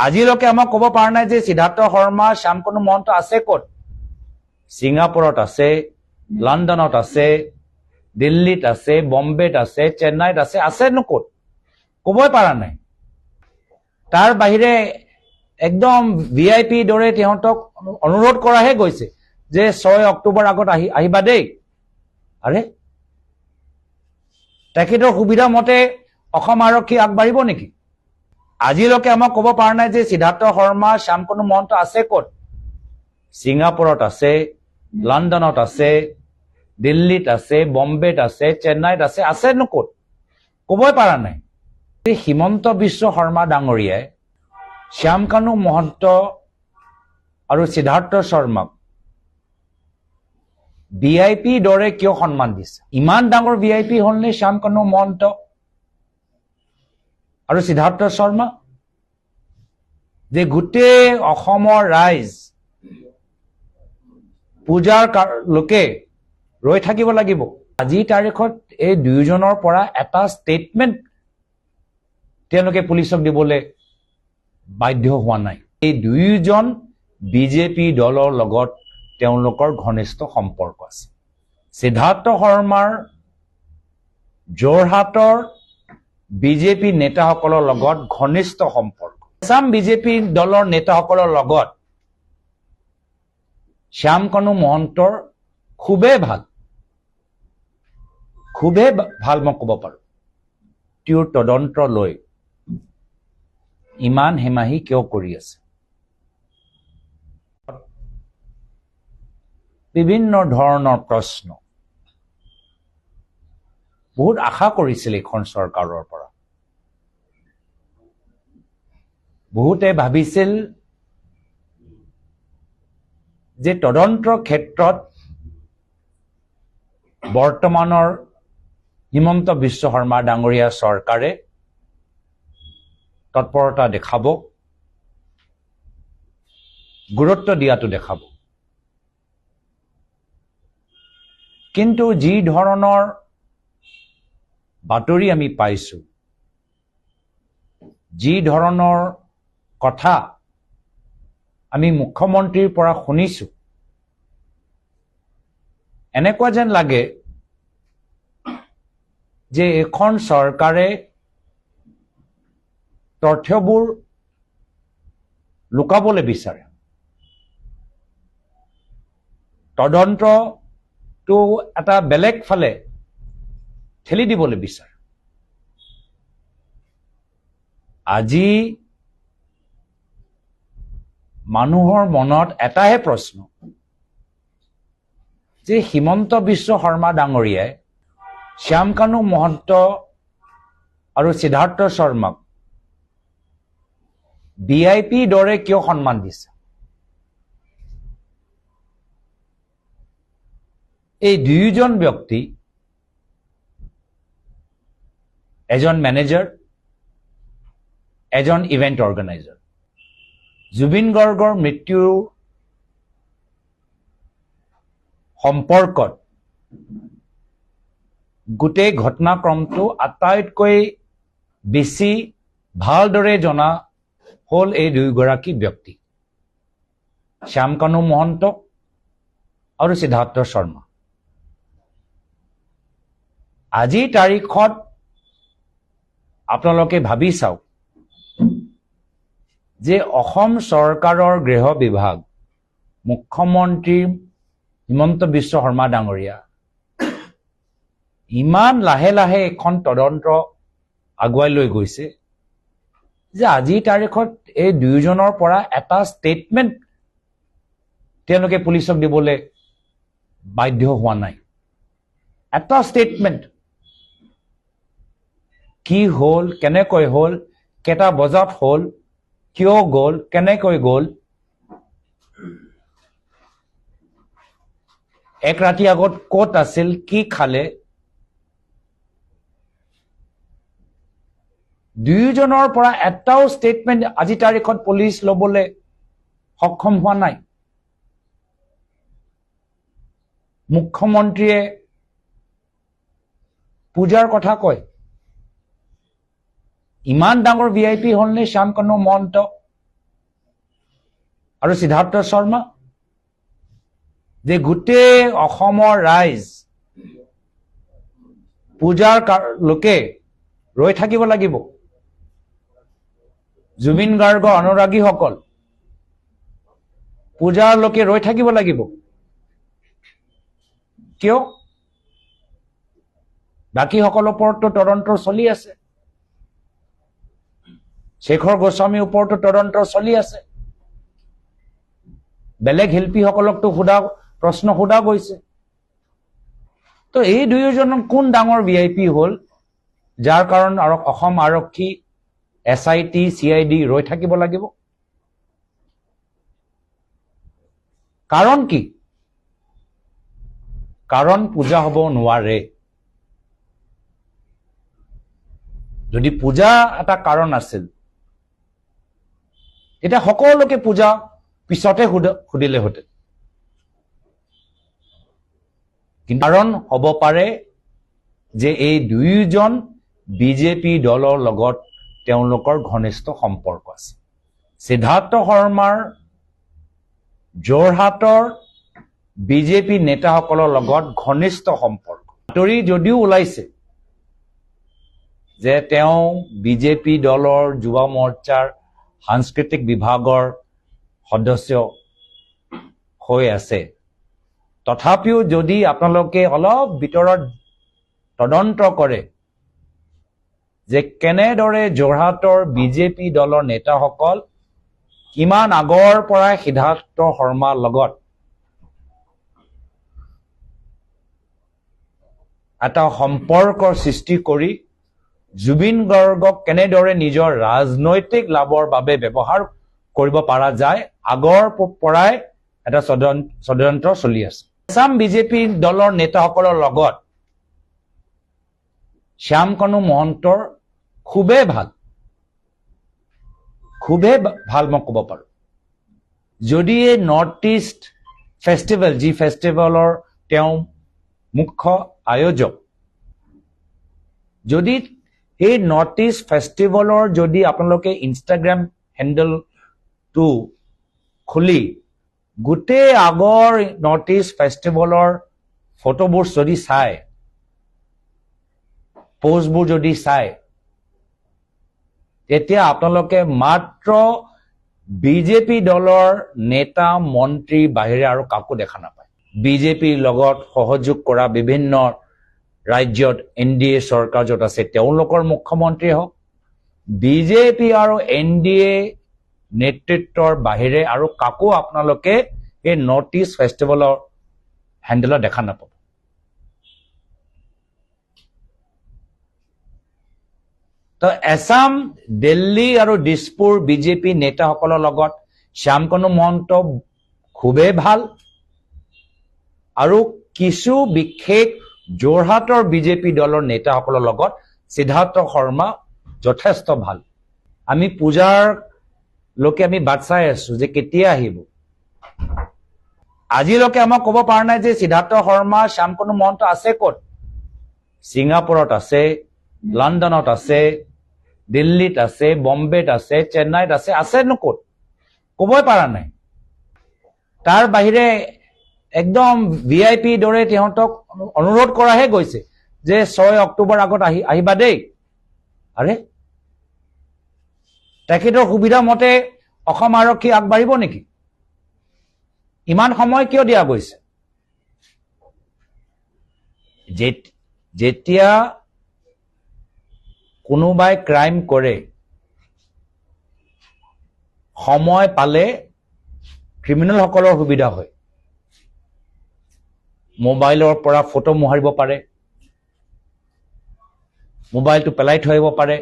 আজিলৈকে আমাক ক'ব পৰা নাই যে সিদ্ধাৰ্থ শৰ্মা শ্যামকানু মহন্ত আছে ক'ত। ছিংগাপুৰত আছে, লণ্ডনত আছে, দিল্লীত আছে, বম্বেত আছে, চেন্নাইত আছে, আছেনো ক'ত ক'বই পৰা নাই। তাৰ বাহিৰে একদম VIP দৰে তেওঁক অনুৰোধ কৰাহে গৈছে যে 6 অক্টোবৰ আগত আহিবা দেই। আৰে তেখেতৰ সুবিধা মতে অসম আৰক্ষী আগবাঢ়িব নেকি? আজিলৈকে আমাক ক'ব পৰা নাই যে সিদ্ধাৰ্থ শৰ্মা শ্যামকানু মহন্ত আছে ক'ত। ছিংগাপুৰত আছে, লণ্ডনত আছে, দিল্লীত আছে, বম্বেত আছে, চেন্নাইত আছে, আছেনো ক'ত ক'বই পৰা নাই। হিমন্ত বিশ্ব শৰ্মা ডাঙৰীয়াই শ্যামকানু মহন্ত আৰু সিদ্ধাৰ্থ শৰ্মাক VIP দৰে কিয় সন্মান দিছে? ইমান ডাঙৰ VIP হ'লনে শ্যামকানু মহন্ত আৰু সিদ্ধাৰ্থ শৰ্মা যে গোটেই অসমৰ ৰাইজ পূজাৰ লোকে ৰৈ থাকিব লাগিব? আজিৰ তাৰিখত এই দুয়োজনৰ পৰা এটা ষ্টেটমেণ্ট তেওঁলোকে পুলিচক দিবলৈ বাধ্য হোৱা নাই। এই দুয়োজন BJP দলৰ লগত তেওঁলোকৰ ঘনিষ্ঠ সম্পৰ্ক আছে। সিদ্ধাৰ্থ শৰ্মাৰ যোৰহাটৰ BJP নেতাসকলৰ লগত ঘনিষ্ঠ সম্পৰ্ক, আসাম BJP দলৰ নেতাসকলৰ লগত শ্যামকানু মহন্তৰ খুবেই ভাল মই ক'ব পাৰোঁ। তেওঁৰ তদন্ত লৈ ইমান হেমাহি কিয় কৰি আছে? বিভিন্ন ধৰণৰ প্ৰশ্ন বহুত আশা কৰিছিল এইখন চৰকাৰৰ পৰা। বহুতে ভাবিছিল যে তদন্তৰ ক্ষেত্ৰত বৰ্তমানৰ হিমন্ত বিশ্ব শৰ্মা ডাঙৰীয়া চৰকাৰে তৎপৰতা দেখাব, গুৰুত্ব দিয়াটো দেখাব। কিন্তু যি ধৰণৰ বাতৰি আমি পাইছোঁ, যি ধৰণৰ কথা আমি মুখ্যমন্ত্ৰীৰ পৰা শুনিছোঁ, এনেকুৱা যেন লাগে যে এখন চৰকাৰে তথ্যবোৰ লুকাবলৈ বিচাৰে। তদন্তটো এটা বেলেগ ফালে ঠেলি দিবলৈ বিচাৰে। আজি মানুহৰ মনত এটাহে প্ৰশ্ন যে হিমন্ত বিশ্ব শৰ্মা ডাঙৰীয়াই শ্যামকানু মহন্ত আৰু সিদ্ধাৰ্থ শৰ্মাক VIP দৰে কিয় সন্মান দিছে? এই দুয়োজন ব্যক্তি, এজন মেনেজাৰ, এজন ইভেণ্ট অৰ্গেনাইজাৰ। জুবিন গাৰ্গৰ মৃত্যুৰ সম্পৰ্কত গোটেই ঘটনাক্ৰমটো আটাইতকৈ বেছি ভালদৰে জনা হ'ল এই দুয়োগৰাকী ব্যক্তি, শ্যামকানু মহন্ত আৰু সিদ্ধাৰ্থ শৰ্মা। আজিৰ তাৰিখত আপোনালোকে ভাবি চাওক যে অসম চৰকাৰৰ গৃহ বিভাগ, মুখ্যমন্ত্ৰী হিমন্ত বিশ্ব শৰ্মা ডাঙৰীয়া ইমান লাহে লাহে এখন তদন্ত আগুৱাই লৈ গৈছে যে আজিৰ তাৰিখত এই দুয়োজনৰ পৰা এটা ষ্টেটমেণ্ট তেওঁলোকে পুলিচক দিবলৈ বাধ্য হোৱা নাই। এটা ষ্টেটমেণ্ট কি হ'ল, কেনেকৈ হ'ল, কেইটা বজাত হ'ল, কিয় গ'ল, কেনেকৈ গ'ল, এক ৰাতি আগত ক'ত আছিল, কি খালে, দুয়োজনৰ পৰা এটাও ষ্টেটমেণ্ট আজি তাৰিখত পুলিচ ল'বলৈ সক্ষম হোৱা নাই। মুখ্যমন্ত্ৰীয়ে পূজাৰ কথা কয়। ইমান ডাঙৰ VIP হ'লনে শ্যামকানু মহন্ত আৰু সিদ্ধাৰ্থ শৰ্মা যে গোটেই অসমৰ ৰাইজ পূজাৰ লোকে ৰৈ থাকিব লাগিব জুবিন গাৰ্গৰ অনুৰাগীসকল পূজাৰ লোকে ৰৈ থাকিব লাগিব কিয় বাকীসকলৰ ওপৰতো তদন্ত চলি আছে শেখৰ গোস্বামীৰ ওপৰতো তদন্ত চলি আছে বেলেগ শিল্পীসকলকতো প্ৰশ্ন সোধা গৈছে তো এই দুয়োজন কোন ডাঙৰ ভিআইপি হ'ল যাৰ কাৰণ আৰু অসম আৰক্ষী SIT CID ৰৈ থাকিব লাগিব কাৰণ কি কাৰণ পূজা হ'ব নোৱাৰে যদি পূজা এটা কাৰণ আছিল এটা সকলোকে পূজা পিছতে সুধিলে হতে কিন্তু কাৰণ হ'ব পাৰে যে এই দুয়োজন বিজেপি দলৰ লগত তেওঁলোকৰ ঘনিষ্ঠ সম্পৰ্ক আছে সিদ্ধাৰ্থ শৰ্মাৰ যোৰহাটৰ বিজেপি নেতাসকলৰ লগত ঘনিষ্ঠ সম্পৰ্ক বাতৰি যদিও ওলাইছে যে তেওঁ বিজেপি দলৰ যুৱ মৰ্চাৰ সাংস্কৃতিক বিভাগৰ সদস্য হৈ আছে তথাপিও যদি আপোনালোকে অলপ ভিতৰত তদন্ত কৰে যে কেনেদৰে যোৰহাটৰ বিজেপি দলৰ নেতাসকল কিমান আগৰ পৰাই সিদ্ধাৰ্থ শৰ্মাৰ লগত এটা সম্পৰ্কৰ সৃষ্টি কৰি জুবিন গাৰ্গক কেনেদৰে নিজৰ ৰাজনৈতিক লাভৰ বাবে ব্যৱহাৰ কৰিব পৰা যায় আগৰ পৰাই এটা ষড়যন্ত্ৰ চলি আছে আসাম বিজেপি দলৰ নেতাসকলৰ লগত শ্যামকানু মহন্তৰ খুবেই ভাল মই ক'ব পাৰো যদি এই নৰ্থ ইষ্ট ফেষ্টিভেল যি ফেষ্টিভেলৰ তেওঁ মুখ্য আয়োজক যদি এই নৰ্থ ইষ্ট ফেষ্টিভেলৰ যদি আপোনালোকে ইনষ্টাগ্ৰাম হেণ্ডেলটো খুলি গোটেই আগৰ নৰ্থ ইষ্ট ফেষ্টিভেলৰ ফটোবোৰ যদি চাই পোষ্টবোৰ যদি চাই তেতিয়া আপোনালোকে মাত্ৰ বিজেপি দলৰ নেতা মন্ত্ৰী বাহিৰে আৰু কাকো দেখা নাপায় বিজেপিৰ লগত সহযোগ কৰা বিভিন্ন ৰাজ্যত NDA চৰকাৰ য'ত আছে তেওঁলোকৰ মুখ্যমন্ত্ৰী হওক বিজেপি আৰু NDA নেতৃত্বৰ বাহিৰে আৰু কাকো আপোনালোকে এই নৰ্থ ইষ্ট ফেষ্টিভেলৰ হেণ্ডেলত দেখা নাপাব তো আসাম দিল্লী আৰু দিছপুৰ বিজেপি নেতাসকলৰ লগত শ্যামকানু মহন্ত খুবেই ভাল আৰু কিছু বিশেষ যোৰহাটৰ বিজেপি দলৰ নেতাসকলৰ লগত সিদ্ধাৰ্থ শৰ্মা যথেষ্ট ভাল আমি পূজাৰ লোকে আমি বাট চাই আছো যে কেতিয়া আহিব আজিলৈকে আমাক ক'ব পৰা নাই যে সিদ্ধাৰ্থ শৰ্মা শ্যামকানু মহন্ত আছে ক'ত ছিংগাপুৰত আছে লণ্ডনত আছে দিল্লীত আছে বম্বেত আছে চেন্নাইত আছে নো ক'ত ক'বই পৰা নাই তাৰ বাহিৰে একদম VIP দৰে তেওঁক অনুৰোধ কৰাহে গৈছে যে 6 অক্টোবৰ আগত আহিবা দেই আৰে তেখেতৰ সুবিধা মতে অসম আৰক্ষী আগবাঢ়িব নেকি ইমান সময় কিয় দিয়া গৈছে যেতিয়া কোনোবাই ক্ৰাইম কৰে সময় পালে ক্ৰিমিনেলসকলৰ সুবিধা হয় মোবাইলৰ পৰা ফটো মোহাৰিব পাৰে মোবাইলটো পেলাই থৈ আহিব পাৰে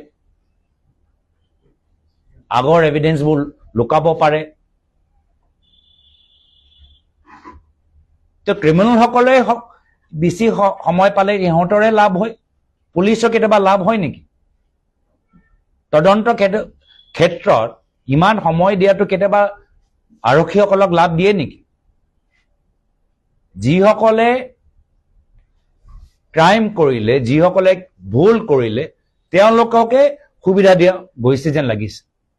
আগৰ এভিডেন্সবোৰ লুকাব পাৰে তো ক্ৰিমিনেলসকলে বেছি সময় পালে ইহঁতৰে লাভ হয় পুলিচৰ কেতিয়াবা লাভ হয় নেকি তদন্ত ক্ষেত্ৰত ইমান সময় দিয়াটো কেতিয়াবা আৰক্ষীসকলক লাভ দিয়ে নেকি যিসকলে ক্ৰাইম কৰিলে যিসকলে ভুল কৰিলে তেওঁলোককে সুবিধা দিয়া গৈছে যেন লাগিছে